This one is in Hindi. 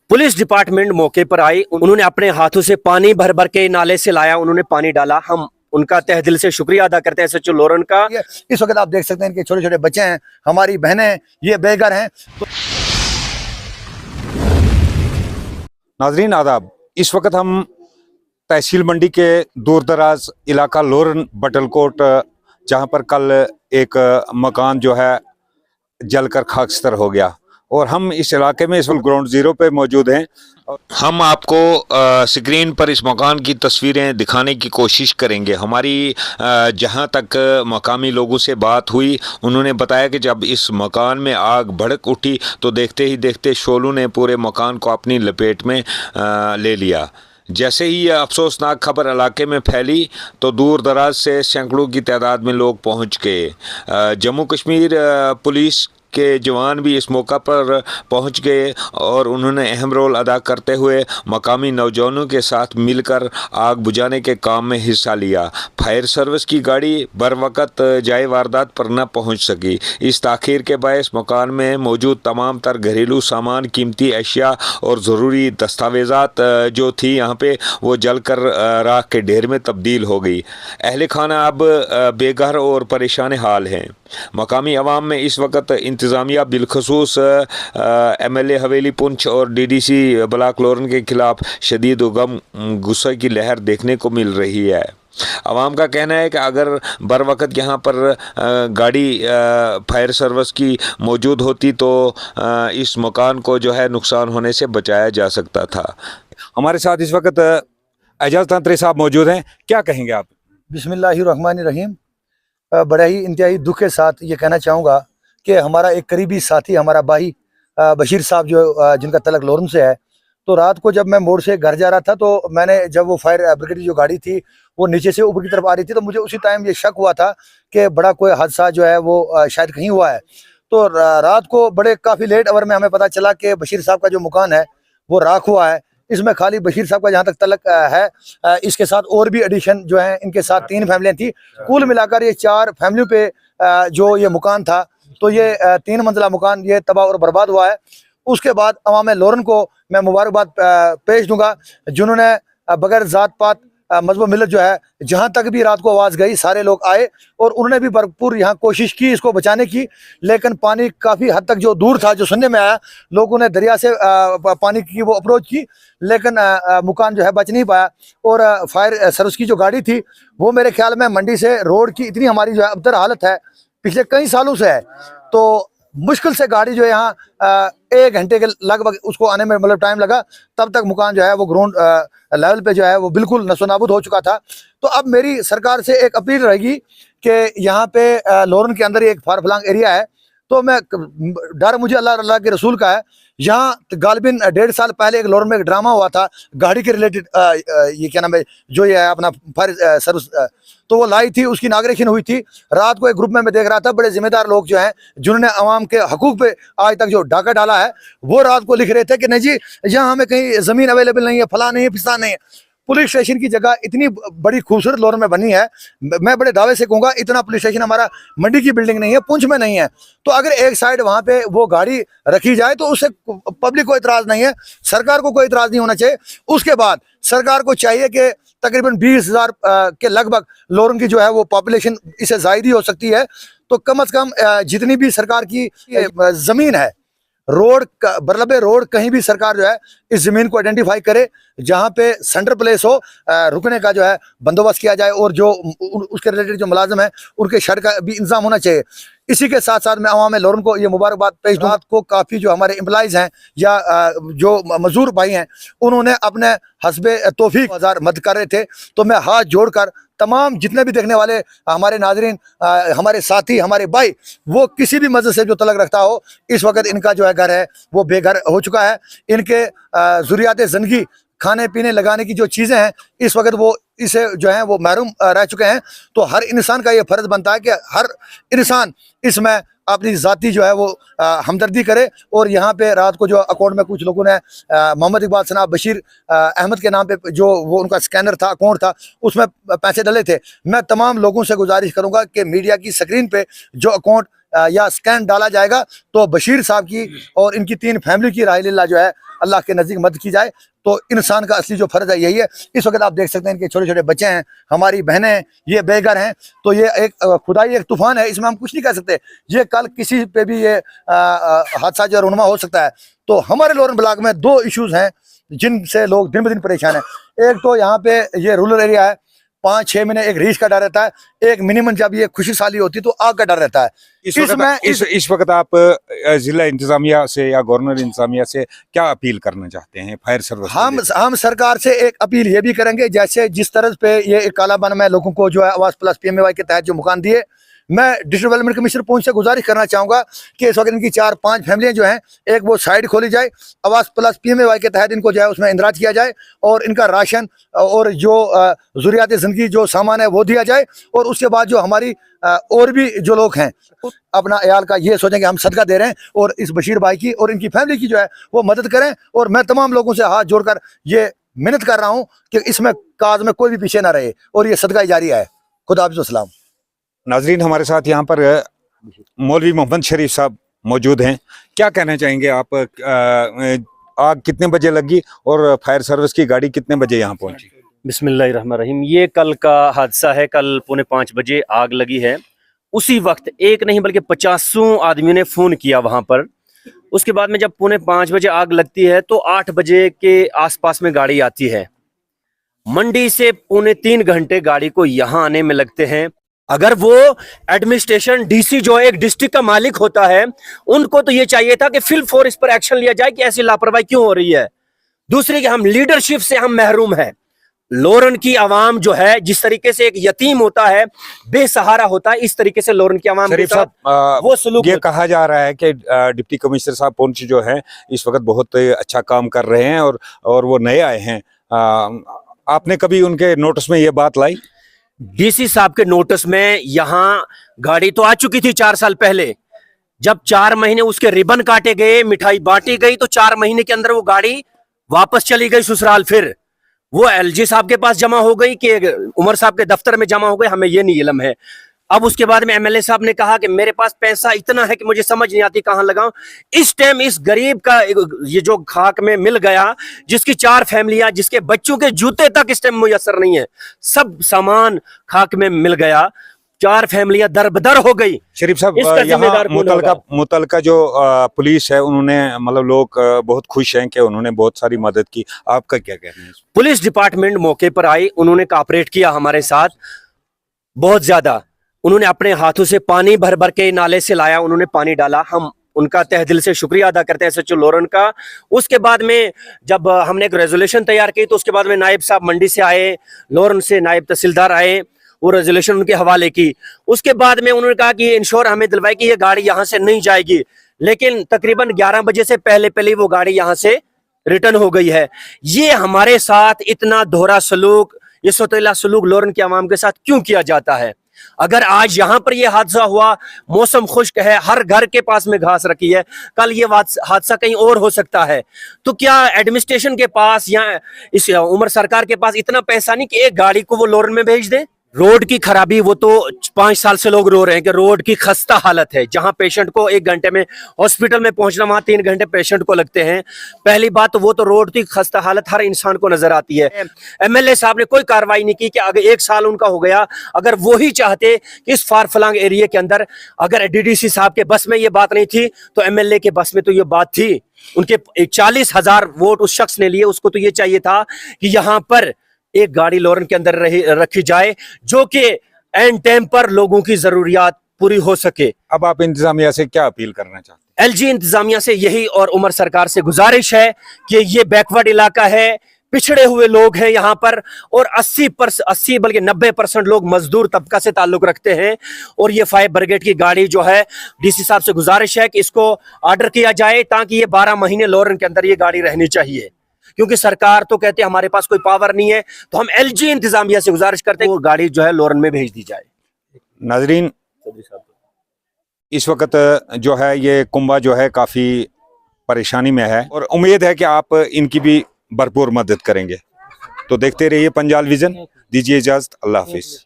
पुलिस डिपार्टमेंट मौके पर आई, उन्होंने अपने हाथों से पानी भर भर के नाले से लाया, उन्होंने पानी डाला। हम उनका तहे दिल से शुक्रिया अदा करते हैं एसएचओ लोरन का। इस वक्त आप देख सकते हैं कि छोटे छोटे बच्चे हैं, हमारी बहनें, ये बेघर हैं। नाजरीन आदाब, इस वक्त हम तहसील मंडी के दूर दराज इलाका लोरन बटलकोट, जहां पर कल एक मकान जो है जलकर खाकस्तर हो गया, और हम इस इलाके में इस वक्त ग्राउंड जीरो पे मौजूद हैं। हम आपको स्क्रीन पर इस मकान की तस्वीरें दिखाने की कोशिश करेंगे। हमारी जहां तक मकामी लोगों से बात हुई, उन्होंने बताया कि जब इस मकान में आग भड़क उठी तो देखते ही देखते शोलों ने पूरे मकान को अपनी लपेट में ले लिया। जैसे ही यह अफसोसनाक खबर इलाके में फैली तो दूर दराज से सैकड़ों की तादाद में लोग पहुंच गए। जम्मू कश्मीर पुलिस के जवान भी इस मौका पर पहुंच गए और उन्होंने अहम रोल अदा करते हुए मकामी नौजवानों के साथ मिलकर आग बुझाने के काम में हिस्सा लिया। फायर सर्विस की गाड़ी बर वक़्त जाए वारदात पर न पहुंच सकी। इस ताख़ीर के बायस मकान में मौजूद तमाम तर घरेलू सामान, कीमती अशिया और ज़रूरी दस्तावेज़ात जो थी यहाँ पे, वो जलकर राख के ढेर में तब्दील हो गई। अहले खाना अब बेघर और परेशान हाल हैं। मकामी अवाम में इस वक्त इंतज़ामिया बिलखसूस MLA हवेली पुंछ और DDC ब्लॉक लोरन के खिलाफ शदीद गम गुस्से की लहर देखने को मिल रही है। अवाम का कहना है कि अगर बर वक़्त यहाँ पर गाड़ी फायर सर्विस की मौजूद होती तो इस मकान को जो है नुकसान होने से बचाया जा सकता था। हमारे साथ इस वक्त एजाज तंत्री साहब मौजूद हैं, क्या कहेंगे आप? बिस्मिल्लाहिर्रहमानिर्रहीम। बड़ा ही इंतहाई दुख के साथ ये कहना चाहूँगा कि हमारा एक करीबी साथी, हमारा भाई बशीर साहब, जो जिनका तलक लोरन से है, तो रात को जब मैं मोड़ से घर जा रहा था तो मैंने, जब वो फायर ब्रिगेड की जो गाड़ी थी वो नीचे से ऊपर की तरफ आ रही थी, तो मुझे उसी टाइम ये शक हुआ था कि बड़ा कोई हादसा जो है वो शायद कहीं हुआ है। तो रात को बड़े काफ़ी लेट आवर में हमें पता चला कि बशीर साहब का जो मकान है वो राख हुआ है। इसमें खाली बशीर साहब का जहाँ तक तलक है, इसके साथ और भी एडिशन जो है, इनके साथ 3 फैमिलियाँ थी। कुल मिलाकर ये 4 फैमिलियों पे जो ये मकान था, तो ये 3 मंजिला मकान ये तबाह और बर्बाद हुआ है। उसके बाद अवाम लोरन को मैं मुबारकबाद पेश दूंगा, जिन्होंने बगैर ज़ात पात मजहब मिलत जो है, जहाँ तक भी रात को आवाज़ गई सारे लोग आए और उन्होंने भी भरपूर यहाँ कोशिश की इसको बचाने की। लेकिन पानी काफ़ी हद तक जो दूर था, जो सुनने में आया, लोगों ने दरिया से पानी की वो अप्रोच की, लेकिन मकान जो है बच नहीं पाया। और फायर सर्विस की जो गाड़ी थी वो मेरे ख्याल में मंडी से रोड की इतनी हमारी जो है अबतर हालत है पिछले कई सालों से है, तो मुश्किल से गाड़ी जो है यहाँ 1 घंटे के लगभग उसको आने में मतलब टाइम लगा। तब तक मकान जो है वो ग्राउंड लेवल पे जो है वो बिल्कुल नसोनाबुद हो चुका था। तो अब मेरी सरकार से एक अपील रहेगी कि यहाँ पे लोरन के अंदर एक फार फलांग एरिया है, तो मैं डर मुझे अल्लाह के रसूल का है। यहाँ गालिबन 1.5 साल पहले एक लोरन में एक ड्रामा हुआ था गाड़ी के रिलेटेड, ये क्या नाम है, जो ये है अपना फायर सर्विस, तो वो लाई थी, उसकी इनाग्रेशन हुई थी। रात को एक ग्रुप में मैं देख रहा था, बड़े जिम्मेदार लोग जो हैं, जिन्होंने अवाम के हकूक पे आज तक जो डाका डाला है, वो रात को लिख रहे थे कि नहीं जी, यहाँ हमें कहीं ज़मीन अवेलेबल नहीं है, फला नहीं है, फिसा नहीं है। पुलिस स्टेशन की जगह इतनी बड़ी खूबसूरत लोरन में बनी है, मैं बड़े दावे से कहूँगा इतना पुलिस स्टेशन हमारा मंडी की बिल्डिंग नहीं है, पुंछ में नहीं है। तो अगर एक साइड वहाँ पे वो गाड़ी रखी जाए तो उससे पब्लिक को इतराज़ नहीं है, सरकार को कोई इतराज़ नहीं होना चाहिए। उसके बाद सरकार को चाहिए कि तकरीबन 20,000 के लगभग लोरन की जो है वो पॉपुलेशन इससे ज़ायद ही हो सकती है, तो कम से कम जितनी भी सरकार की ज़मीन है, रोड बरलबे रोड, कहीं भी सरकार जो है इस ज़मीन को आइडेंटिफाई करे जहाँ पे सेंटर प्लेस हो, रुकने का जो है बंदोबस्त किया जाए, और जो उसके रिलेटेड जो मुलाजिम है उनके शर्ट का भी इंतजाम होना चाहिए। इसी के साथ साथ मैं अवाम लोरन को ये मुबारकबाद पेश दूँ को, काफ़ी जो हमारे एम्प्लॉइज़ हैं या जो मजदूर भाई हैं, उन्होंने अपने हस्बे तौफीक हजार मदद कर रहे थे। तो मैं हाथ जोड़कर तमाम जितने भी देखने वाले हमारे नाजरीन, हमारे साथी, हमारे भाई, वो किसी भी मज़हब से जो तलक रखता हो, इस वक्त इनका जो है घर है वो बेघर हो चुका है। इनके ज़रूरियात ज़िंदगी, खाने पीने लगाने की जो चीज़ें हैं, इस वक्त वो इसे जो है वो महरूम रह चुके हैं। तो हर इंसान का ये फ़र्ज़ बनता है कि हर इंसान इसमें अपनी ज़ाती जो है वो हमदर्दी करे। और यहाँ पे रात को जो अकाउंट में कुछ लोगों ने मोहम्मद इकबाल सना बशीर अहमद के नाम पे जो वो उनका स्कैनर था, अकाउंट था, उसमें पैसे डले थे। मैं तमाम लोगों से गुजारिश करूँगा कि मीडिया की स्क्रीन पे जो अकाउंट या स्कैन डाला जाएगा तो बशीर साहब की और इनकी 3 फैमिली की राह लीला जो है अल्लाह के नज़दीक मदद की जाए। तो इंसान का असली जो फ़र्ज़ है यही है। इस वक्त आप देख सकते हैं इनके छोटे छोटे बच्चे हैं, हमारी बहनें हैं, ये बेघर हैं। तो ये एक खुदाई एक तूफान है, इसमें हम कुछ नहीं कह सकते। ये कल किसी पे भी ये हादसा जो रुनमा हो सकता है। तो हमारे लोरन ब्लॉक में 2 इश्यूज़ हैं जिनसे लोग दिन ब दिन परेशान हैं। एक तो यहाँ पे ये रूरल एरिया है, 5-6 महीने एक रीछ का डर रहता है, एक मिनिमम जब ये खुशी साली होती है तो आग का डर रहता है। इस वक्त आप जिला इंतजामिया से या गवर्नर इंतजामिया से क्या अपील करना चाहते हैं फायर सर्विस? हम सरकार से एक अपील ये भी करेंगे, जैसे जिस तरह पे ये कालाबन में लोगों को जो है आवास प्लस PMAY के तहत जो मकान दिए, मैं डिस्ट्रिक्ट डेवलपमेंट कमिश्नर पूंछ से गुजारिश करना चाहूँगा कि इस वक्त इनकी 4-5 फैमिलियाँ जो हैं, एक वो साइड खोली जाए, आवास प्लस PMAY के तहत इनको जो है उसमें इंदराज किया जाए और इनका राशन और जो ज़रूरियात ज़िंदगी जो सामान है वो दिया जाए। और उसके बाद जो हमारी और भी जो लोग हैं अपना अयाल का ये सोचें कि हम सदका दे रहे हैं और इस बशीर भाई की और इनकी फैमिली की जो है वो मदद करें। और मैं तमाम लोगों से हाथ जोड़कर ये मिन्नत कर रहा हूँ कि इसमें काज में कोई भी पीछे ना रहे और ये सदका जारी है। खुदा हाफिज़ सलाम। नाजरीन, हमारे साथ यहाँ पर मौलवी मोहम्मद शरीफ साहब मौजूद हैं। क्या कहना चाहेंगे आप? आग कितने बजे लगी और फायर सर्विस की गाड़ी कितने बजे यहाँ पहुंची? बिस्मिल्लाहिर्रहमानिर्रहीम। ये कल का हादसा है। कल 4:45 बजे आग लगी है। उसी वक्त एक नहीं बल्कि 50 आदमियों ने फ़ोन किया वहाँ पर। उसके बाद में जब 4:45 बजे आग लगती है तो 8 बजे के आसपास में गाड़ी आती है। मंडी से 2.5 घंटे गाड़ी को यहाँ आने में लगते हैं। अगर वो एडमिनिस्ट्रेशन DC जो एक डिस्ट्रिक्ट का मालिक होता है, उनको तो ये चाहिए था कि फिल फोर इस पर एक्शन लिया जाए कि ऐसी लापरवाही क्यों हो रही है। दूसरी कि हम लीडरशिप से हम महरूम हैं। लोरन की आवाम जो है जिस तरीके से एक यतीम होता है, बेसहारा होता है, इस तरीके से लोरन की आवाम के साथ वो सलूक ये कहा जा रहा है कि डिप्टी कमिश्नर साहब पुंछ जो है इस वक्त बहुत अच्छा काम कर रहे हैं और वो नए आए हैं। आपने कभी उनके नोटिस में ये बात लाई? DC साहब के नोटिस में यहाँ गाड़ी तो आ चुकी थी 4 साल पहले। जब 4 महीने उसके रिबन काटे गए, मिठाई बांटी गई, तो 4 महीने के अंदर वो गाड़ी वापस चली गई ससुराल। फिर वो LG साहब के पास जमा हो गई कि उमर साहब के दफ्तर में जमा हो गई, हमें ये नहीं इल्म है। अब उसके बाद में MLA साहब ने कहा कि मेरे पास पैसा इतना है कि मुझे समझ नहीं आती कहां लगाऊं। इस टाइम इस गरीब का ये जो खाक में मिल गया, जिसकी 4 फैमिलियां, जिसके बच्चों के जूते तक इस टाइम मुयसर नहीं है, सब सामान खाक में मिल गया, 4 फैमिलियां दरबदर हो गई। शरीफ साहब, इसका जिम्मेदार कौन होगा? मुतलका जो पुलिस है उन्होंने मतलब लोग बहुत खुश हैं कि उन्होंने बहुत सारी मदद की। आपका क्या कहना है? पुलिस डिपार्टमेंट मौके पर आई, उन्होंने कोऑपरेट किया हमारे साथ बहुत ज्यादा। उन्होंने अपने हाथों से पानी भर भर के नाले से लाया, उन्होंने पानी डाला। हम उनका तहे दिल से शुक्रिया अदा करते हैं SHO लोरन का। उसके बाद में जब हमने एक रेजोल्यूशन तैयार की तो उसके बाद में नायब साहब मंडी से आए, लोरन से नायब तहसीलदार आए, वो रेजोल्यूशन उनके हवाले की। उसके बाद में उन्होंने कहा कि इंश्योर हमें दिलवाए कि ये गाड़ी यहाँ से नहीं जाएगी। लेकिन तकरीबन 11 बजे से पहले पहले वो गाड़ी यहाँ से रिटर्न हो गई है। ये हमारे साथ इतना दोहरा सलूक, ये सोतेला सलूक लोरन की आवाम के साथ क्यों किया जाता है? अगर आज यहाँ पर यह हादसा हुआ, मौसम खुश्क है, हर घर के पास में घास रखी है, कल ये हादसा कहीं और हो सकता है। तो क्या एडमिनिस्ट्रेशन के पास या इस उमर सरकार के पास इतना पैसा नहीं कि एक गाड़ी को वो लोरन में भेज दे? रोड की खराबी, वो तो 5 साल से लोग रो रहे हैं कि रोड की खस्ता हालत है। जहां पेशेंट को 1 घंटे में हॉस्पिटल में पहुंचना, वहां 3 घंटे पेशेंट को लगते हैं। पहली बात तो वो तो रोड की खस्ता हालत हर इंसान को नजर आती है। MLA साहब ने कोई कार्रवाई नहीं की कि अगर 1 साल उनका हो गया, अगर वो ही चाहते कि इस फार फलांग एरिया के अंदर, अगर DDC साहब के बस में ये बात नहीं थी तो MLA के बस में तो ये बात थी। उनके 40,000 वोट उस शख्स ने लिए, उसको तो ये चाहिए था कि यहाँ पर एक गाड़ी लोरन के अंदर रखी जाए जो कि एंड टाइम पर लोगों की जरूरियात पूरी हो सके। अब आप इंतजामिया से क्या अपील करना चाहते हैं? LG इंतजामिया से यही और उमर सरकार से गुजारिश है कि ये बैकवर्ड इलाका है, पिछड़े हुए लोग हैं यहाँ पर, और 80 बल्कि 90% लोग मजदूर तबका से ताल्लुक रखते हैं। और ये फायर ब्रिगेड की गाड़ी जो है, DC साहब से गुजारिश है कि इसको ऑर्डर किया जाए ताकि ये 12 महीने लोरन के अंदर ये गाड़ी रहनी चाहिए। क्योंकि सरकार तो कहते हैं हमारे पास कोई पावर नहीं है, तो हम LG इंतजामिया से गुजारिश करते हैं वो गाड़ी जो है लोरन में भेज दी जाए। नाजरीन, इस वक्त जो है ये कुंबा जो है काफी परेशानी में है और उम्मीद है कि आप इनकी भी भरपूर मदद करेंगे। तो देखते रहिए पंजाब विजन। दीजिए इजाजत, अल्लाह हाफिज।